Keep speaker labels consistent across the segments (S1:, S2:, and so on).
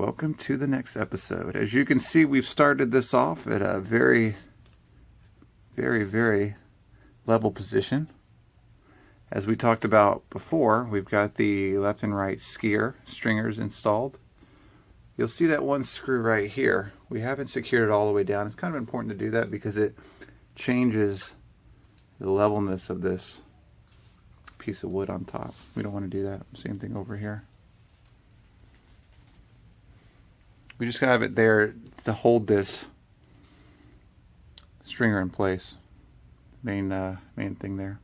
S1: welcome to the next episode. As you can see, we've started this off at a very level position. As we talked about before, we've got the left and right skier stringers installed. You'll see that one screw right here. We haven't secured it all the way down. It's kind of important to do that because it changes the levelness of this piece of wood on top. We don't want to do that. Same thing over here. We just gotta have it there to hold this stringer in place. Main thing there.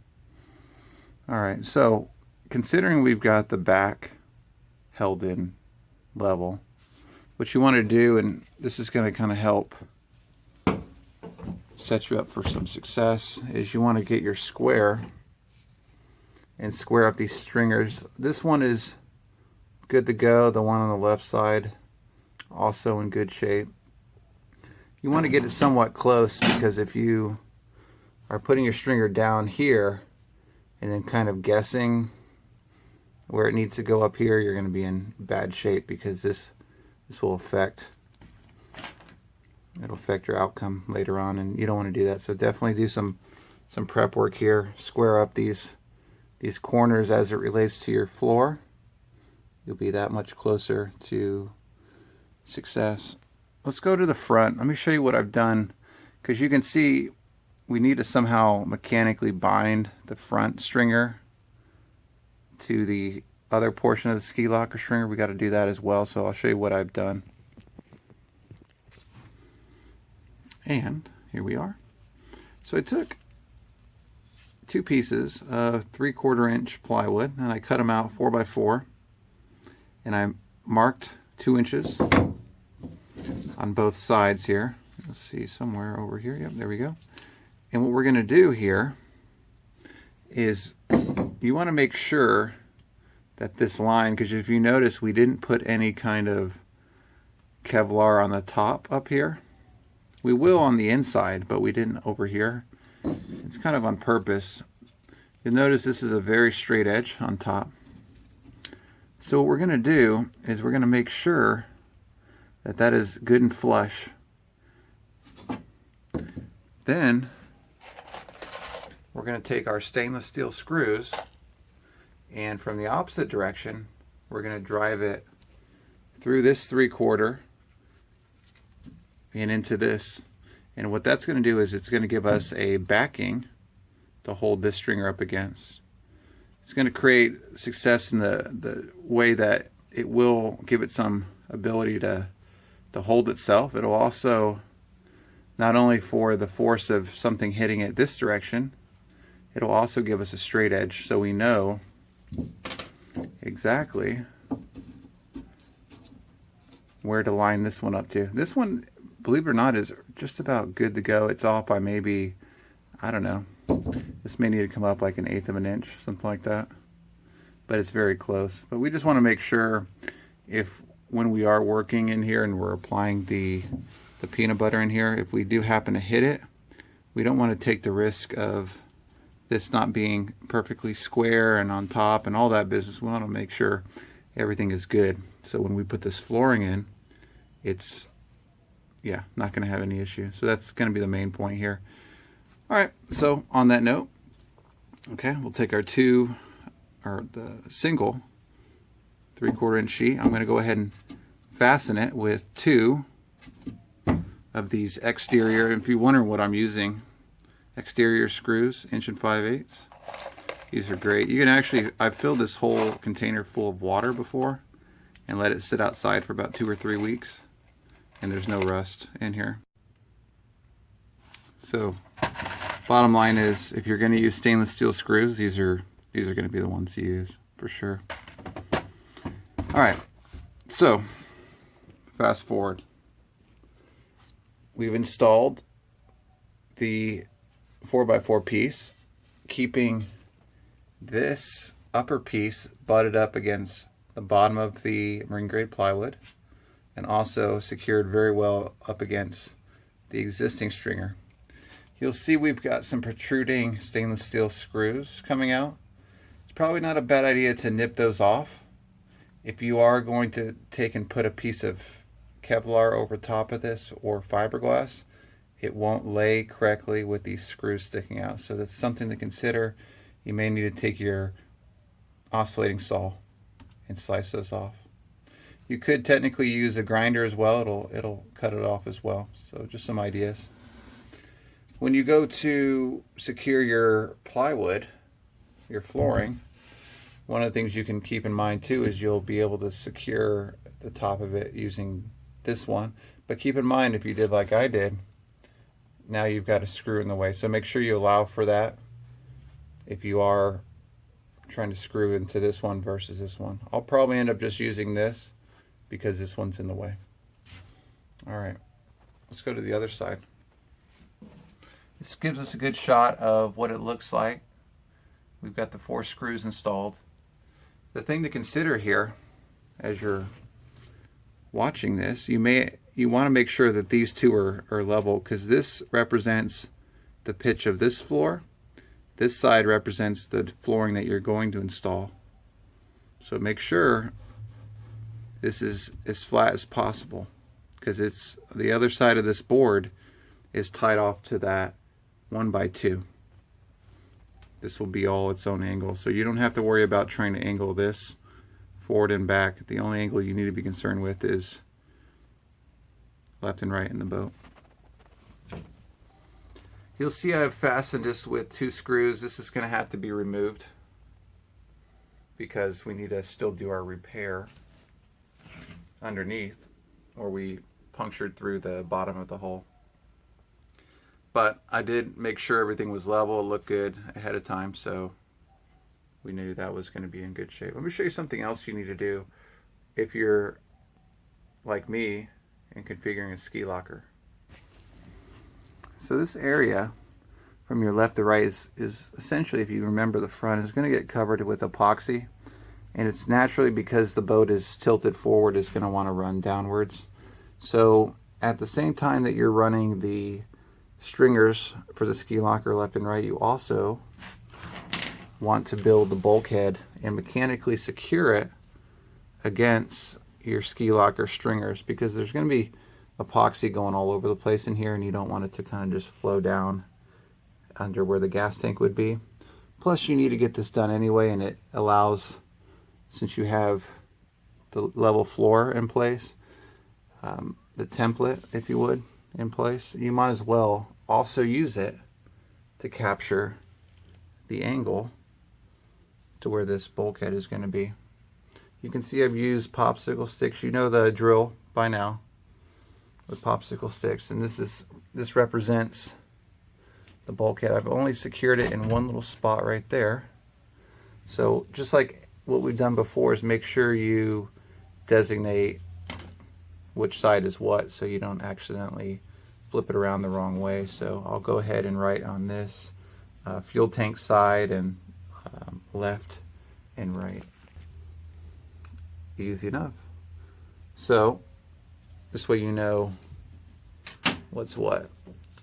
S1: Alright, so considering we've got the back held in level, what you want to do, and this is going to kind of help set you up for some success, is you want to get your square and square up these stringers. This one is good to go. The one on the left side also in good shape. You want to get it somewhat close, because if you are putting your stringer down here and then kind of guessing where it needs to go up here, you're going to be in bad shape, because this will affect your outcome later on, and you don't want to do that. So definitely do some prep work here. Square up these corners as it relates to your floor. You'll be that much closer to success. Let's go to the front. Let me show you what I've done, because you can see we need to somehow mechanically bind the front stringer to the other portion of the ski locker stringer. We got to do that as well, so I'll show you what I've done. And here we are. So I took two pieces of 3/4 inch plywood, and I cut them out 4x4, and I marked 2 inches on both sides here. Let's see, somewhere over here. Yep, there we go. And what we're going to do here is you want to make sure that this line, because if you notice, we didn't put any kind of Kevlar on the top up here. We will on the inside, but we didn't over here. It's kind of on purpose. You'll notice this is a very straight edge on top. So what we're going to do is we're going to make sure that that is good and flush. Then we're going to take our stainless steel screws, and from the opposite direction we're going to drive it through this 3/4 and into this. And what that's going to do is it's going to give us a backing to hold this stringer up against. It's going to create success in the way that it will give it some ability to hold itself. It'll also, not only for the force of something hitting it this direction, it'll also give us a straight edge, so we know exactly where to line this one up to. This one, believe it or not, is just about good to go. It's off by maybe, I don't know, this may need to come up like 1/8 of an inch, something like that, but it's very close. But we just want to make sure, if when we are working in here and we're applying the peanut butter in here, if we do happen to hit it, we don't want to take the risk of this not being perfectly square and on top and all that business. We want to make sure everything is good, so when we put this flooring in, it's not going to have any issue. So that's going to be the main point here. Alright, so on that note, okay, we'll take our the single 3/4 inch sheet. I'm going to go ahead and fasten it with 2 of these exterior, if you're wondering what I'm using, exterior screws, 1 5/8. These are great. You can actually, I've filled this whole container full of water before and let it sit outside for about 2 or 3 weeks, and there's no rust in here. So bottom line is, if you're going to use stainless steel screws, these are going to be the ones to use for sure. Alright, so fast forward. We've installed the 4x4 piece, keeping this upper piece butted up against the bottom of the marine grade plywood, and also secured very well up against the existing stringer. You'll see we've got some protruding stainless steel screws coming out. It's probably not a bad idea to nip those off If you are going to take and put a piece of Kevlar over top of this or fiberglass, it won't lay correctly with these screws sticking out. So that's something to consider. You may need to take your oscillating saw and slice those off. You could technically use a grinder as well. It'll cut it off as well. So just some ideas. When you go to secure your plywood, your flooring, one of the things you can keep in mind too is you'll be able to secure the top of it using this one. But keep in mind, if you did like I did, now you've got a screw in the way. So make sure you allow for that if you are trying to screw into this one versus this one. I'll probably end up just using this because this one's in the way. All right, let's go to the other side. This gives us a good shot of what it looks like. We've got the 4 screws installed. The thing to consider here as you're watching this, you want to make sure that these two are level, because this represents the pitch of this floor. This side represents the flooring that you're going to install. So make sure this is as flat as possible, because it's the other side of this board is tied off to that 1x2. This will be all its own angle, so you don't have to worry about trying to angle this forward and back. The only angle you need to be concerned with is left and right in the boat. You'll see I've fastened this with 2 screws. This is going to have to be removed because we need to still do our repair underneath, where we punctured through the bottom of the hole. But I did make sure everything was level, it looked good ahead of time, so we knew that was going to be in good shape. Let me show you something else you need to do if you're like me and configuring a ski locker. So this area from your left to right is essentially, if you remember the front, is going to get covered with epoxy, and it's naturally, because the boat is tilted forward, is going to want to run downwards. So at the same time that you're running the stringers for the ski locker left and right, you also want to build the bulkhead and mechanically secure it against your ski locker stringers, because there's going to be epoxy going all over the place in here, and you don't want it to kind of just flow down under where the gas tank would be. Plus, you need to get this done anyway, and it allows, since you have the level floor in place, the template, if you would, in place, you might as well also use it to capture the angle to where this bulkhead is going to be. You can see I've used popsicle sticks. You know the drill by now with popsicle sticks, and this represents the bulkhead. I've only secured it in one little spot right there. So just like what we've done before, is make sure you designate which side is what, so you don't accidentally flip it around the wrong way. So I'll go ahead and write on this fuel tank side and left and right. Easy enough. So this way you know what's what.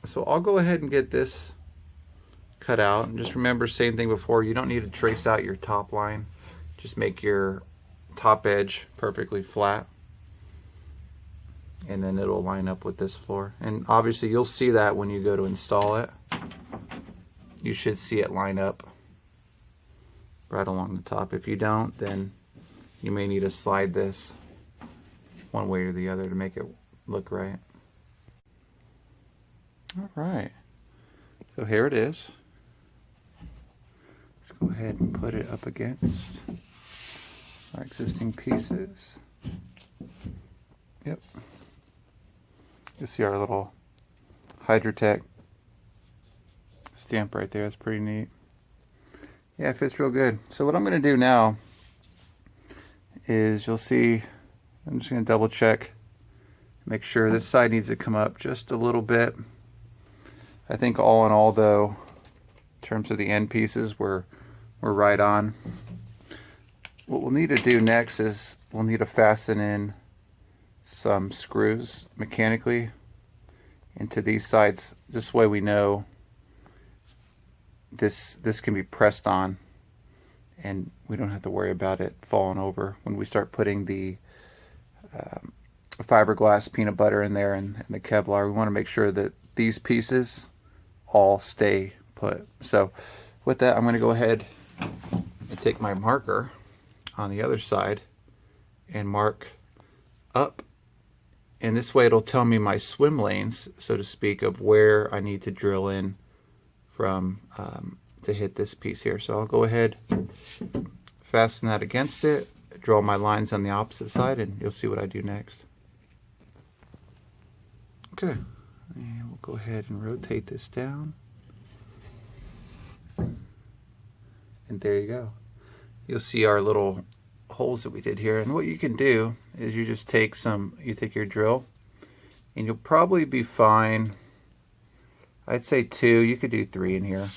S1: So I'll go ahead and get this cut out, and just remember, same thing before, you don't need to trace out your top line. Just make your top edge perfectly flat, and then it'll line up with this floor. And obviously you'll see that when you go to install it. You should see it line up right along the top. If you don't, then you may need to slide this one way or the other to make it look right. All right, so here it is. Let's go ahead and put it up against our existing pieces. Yep. You see our little Hydrotech stamp right there. It's pretty neat. Yeah, it fits real good. So what I'm going to do now is, you'll see, I'm just going to double check, make sure this side needs to come up just a little bit. I think all in all, though, in terms of the end pieces, we're right on. What we'll need to do next is we'll need to fasten in some screws mechanically into these sides. This way we know this can be pressed on and we don't have to worry about it falling over when we start putting the fiberglass peanut butter in there and the Kevlar. We want to make sure that these pieces all stay put. So with that, I'm going to go ahead and take my marker on the other side and mark up, and this way it'll tell me my swim lanes, so to speak, of where I need to drill in from to hit this piece here. So I'll go ahead, fasten that against it, draw my lines on the opposite side, and you'll see what I do next. Okay, and we'll go ahead and rotate this down, and there you go. You'll see our little holes that we did here, and what you can do is you just take your drill, and you'll probably be fine. I'd say 2. You could do 3 in here.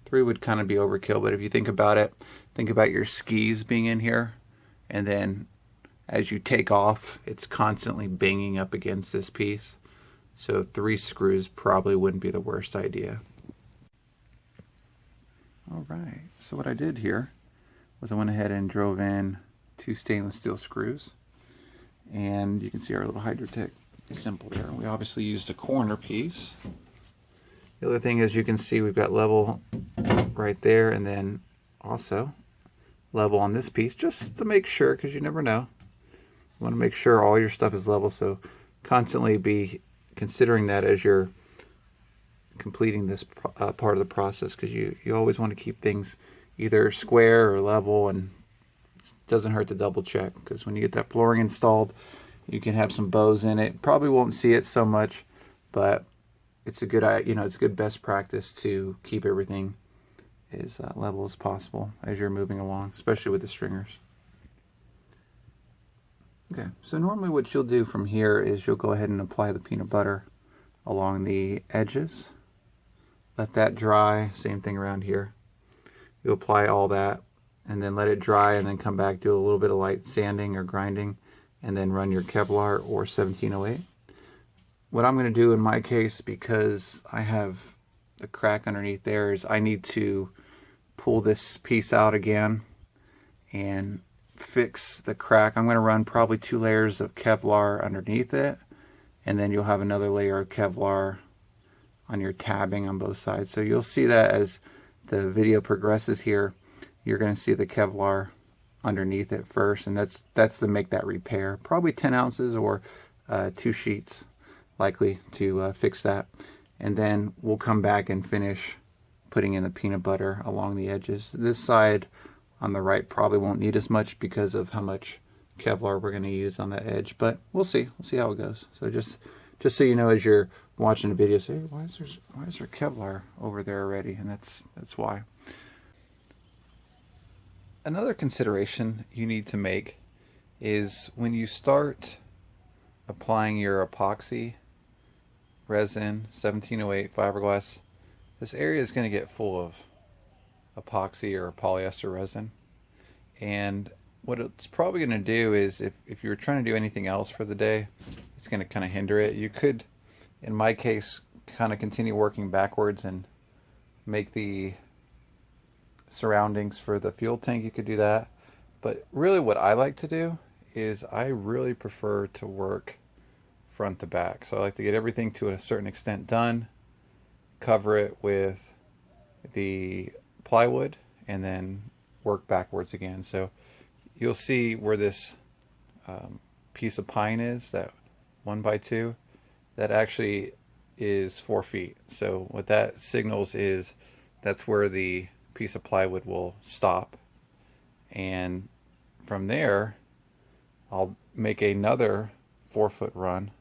S1: 3 would kind of be overkill, but if you think about it, think about your skis being in here, and then as you take off, it's constantly banging up against this piece. So 3 screws probably wouldn't be the worst idea. All right, so what I did here was I went ahead and drove in 2 stainless steel screws, and you can see our little Hydrotech symbol there. We obviously used a corner piece. The other thing is, you can see we've got level right there, and then also level on this piece, just to make sure, because you never know. You want to make sure all your stuff is level, so constantly be considering that as you're completing this part of the process, because you always want to keep things either square or level, and it doesn't hurt to double check, because when you get that flooring installed, you can have some bows in it. Probably won't see it so much, but it's a good, it's a good best practice to keep everything as level as possible as you're moving along, especially with the stringers. Okay, so normally what you'll do from here is you'll go ahead and apply the peanut butter along the edges. Let that dry, same thing around here. You apply all that and then let it dry, and then come back, do a little bit of light sanding or grinding, and then run your Kevlar or 1708. What I'm going to do in my case, because I have the crack underneath there, is I need to pull this piece out again and fix the crack. I'm going to run probably 2 layers of Kevlar underneath it, and then you'll have another layer of Kevlar on your tabbing on both sides. So you'll see that as the video progresses here, you're going to see the Kevlar underneath it first, and that's to make that repair. Probably 10 ounces or 2 sheets likely to fix that. And then we'll come back and finish putting in the peanut butter along the edges. This side on the right probably won't need as much because of how much Kevlar we're going to use on that edge, but we'll see how it goes. So just so you know, as you're watching the video, say, why is there Kevlar over there already? And that's why. Another consideration you need to make is when you start applying your epoxy resin, 1708 fiberglass, this area is going to get full of epoxy or polyester resin. And what it's probably going to do is, if you're trying to do anything else for the day, it's going to kind of hinder it. You could, in my case, kind of continue working backwards and make the surroundings for the fuel tank. You could do that. But really what I like to do is I really prefer to work front to back. So I like to get everything to a certain extent done, cover it with the plywood, and then work backwards again. So you'll see where this piece of pine is, that 1x2, that actually is 4 feet. So what that signals is that's where the piece of plywood will stop, and from there I'll make another 4-foot run,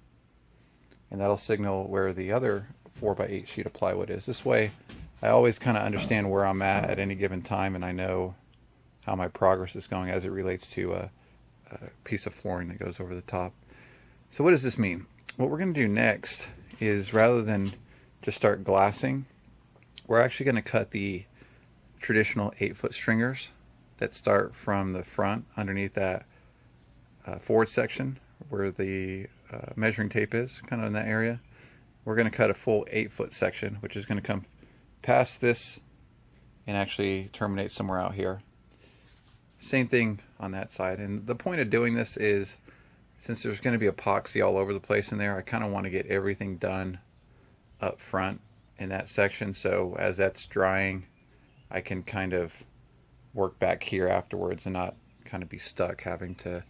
S1: and that'll signal where the other 4x8 sheet of plywood is. This way I always kind of understand where I'm at any given time, and I know how my progress is going as it relates to a piece of flooring that goes over the top. So what does this mean? What we're going to do next is, rather than just start glassing, we're actually going to cut the traditional 8-foot stringers that start from the front underneath that forward section where the measuring tape is, kind of in that area. We're going to cut a full 8-foot section, which is going to come past this and actually terminate somewhere out here. Same thing on that side. And the point of doing this is, since there's going to be epoxy all over the place in there, I kind of want to get everything done up front in that section, so as that's drying I can kind of work back here afterwards and not kind of be stuck having to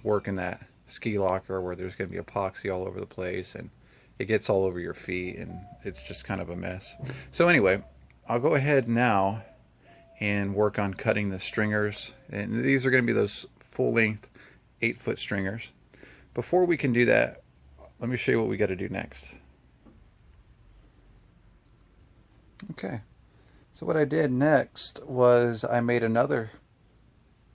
S1: work in that ski locker where there's going to be epoxy all over the place and it gets all over your feet and it's just kind of a mess. So anyway, I'll go ahead now and work on cutting the stringers, and these are going to be those full length 8-foot stringers. Before we can do that, let me show you what we got to do next. Okay, so what I did next was I made another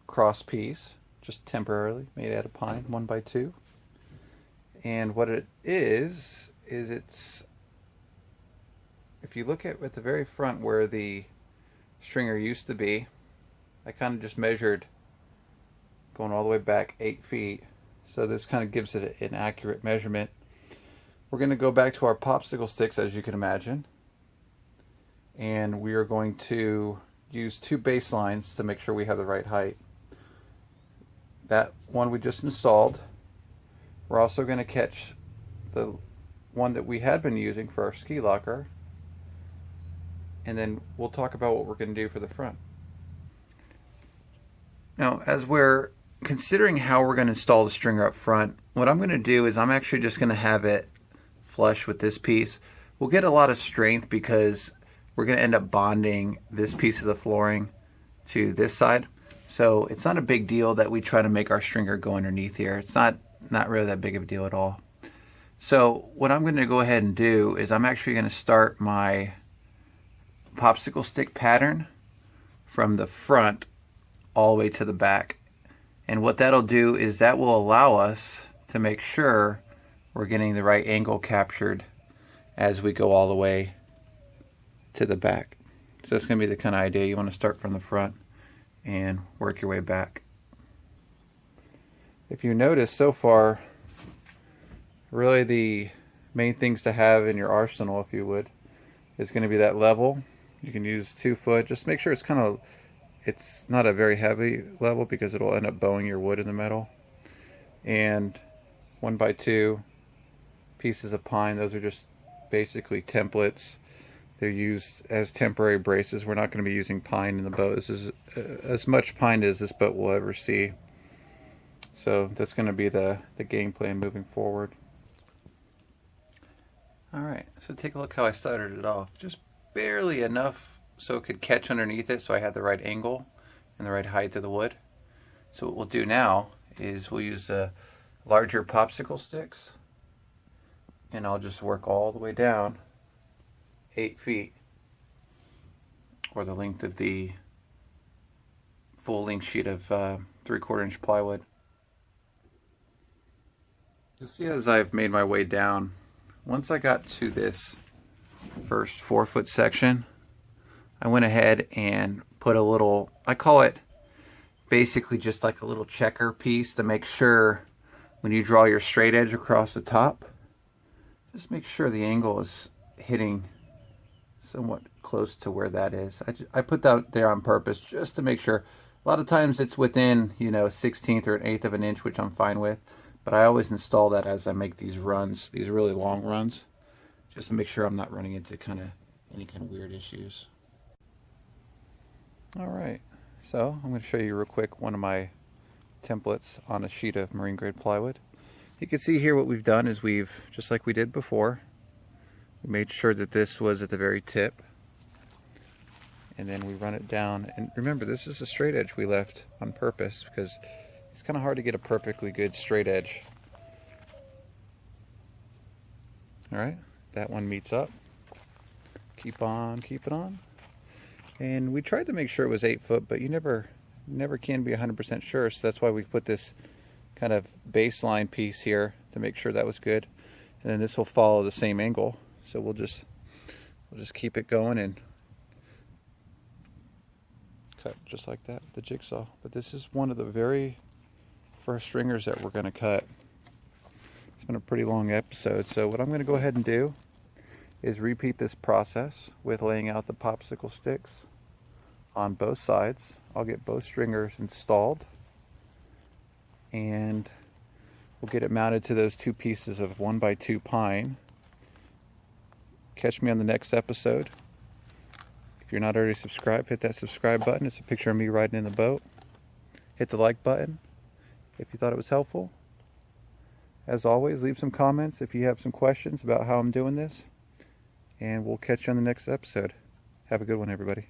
S1: cross piece, just temporarily, made out of pine, 1x2. And what it is it's, if you look at the very front where the stringer used to be, I kind of just measured going all the way back 8 feet. So this kind of gives it an accurate measurement. We're going to go back to our popsicle sticks, as you can imagine. And we are going to use 2 baselines to make sure we have the right height. That one we just installed. We're also going to catch the one that we had been using for our ski locker. And then we'll talk about what we're going to do for the front. Now, as we're considering how we're going to install the stringer up front, what I'm going to do is I'm actually just going to have it flush with this piece. We'll get a lot of strength because we're going to end up bonding this piece of the flooring to this side. So it's not a big deal that we try to make our stringer go underneath here. It's not really that big of a deal at all. So what I'm going to go ahead and do is I'm actually going to start my popsicle stick pattern from the front all the way to the back. And what that'll do is that will allow us to make sure we're getting the right angle captured as we go all the way to the back. So that's going to be the kind of idea. You want to start from the front and work your way back. If you notice so far, really the main things to have in your arsenal, if you would, is going to be that level. You can use 2 foot. Just make sure it's not a very heavy level because it'll end up bowing your wood in the metal. And 1x2 pieces of pine. Those are just basically templates. They're used as temporary braces. We're not going to be using pine in the boat. This is as much pine as this boat will ever see. So that's going to be the game plan moving forward. Alright, so take a look how I started it off. Just barely enough so it could catch underneath it, so I had the right angle and the right height of the wood. So what we'll do now is we'll use the larger popsicle sticks, and I'll just work all the way down 8 feet, or the length of the full length sheet of 3/4 inch plywood. You'll see as I've made my way down, once I got to this first 4-foot section, I went ahead and put a little, I call it basically just like a little checker piece to make sure when you draw your straight edge across the top, just make sure the angle is hitting somewhat close to where that is. I put that there on purpose just to make sure. A lot of times it's within, you know, 1/16 or 1/8 of an inch, which I'm fine with. But I always install that as I make these runs, these really long runs, just to make sure I'm not running into any kind of weird issues. Alright, so I'm going to show you real quick one of my templates on a sheet of marine grade plywood. You can see here what we've done is we've, just like we did before, we made sure that this was at the very tip. And then we run it down. And remember, this is a straight edge we left on purpose because it's kind of hard to get a perfectly good straight edge. Alright, that one meets up. Keep on keeping on. And we tried to make sure it was 8 foot, but you never can be 100% sure, so that's why we put this kind of baseline piece here to make sure that was good. And then this will follow the same angle. So we'll just keep it going and cut just like that with the jigsaw. But this is one of the very first stringers that we're going to cut. It's been a pretty long episode, so what I'm going to go ahead and do is repeat this process with laying out the popsicle sticks on both sides. I'll get both stringers installed, and we'll get it mounted to those 2 pieces of 1x2 pine. Catch me on the next episode. If you're not already subscribed, hit that subscribe button. It's a picture of me riding in the boat. Hit the like button if you thought it was helpful. As always, leave some comments if you have some questions about how I'm doing this. And we'll catch you on the next episode. Have a good one, everybody.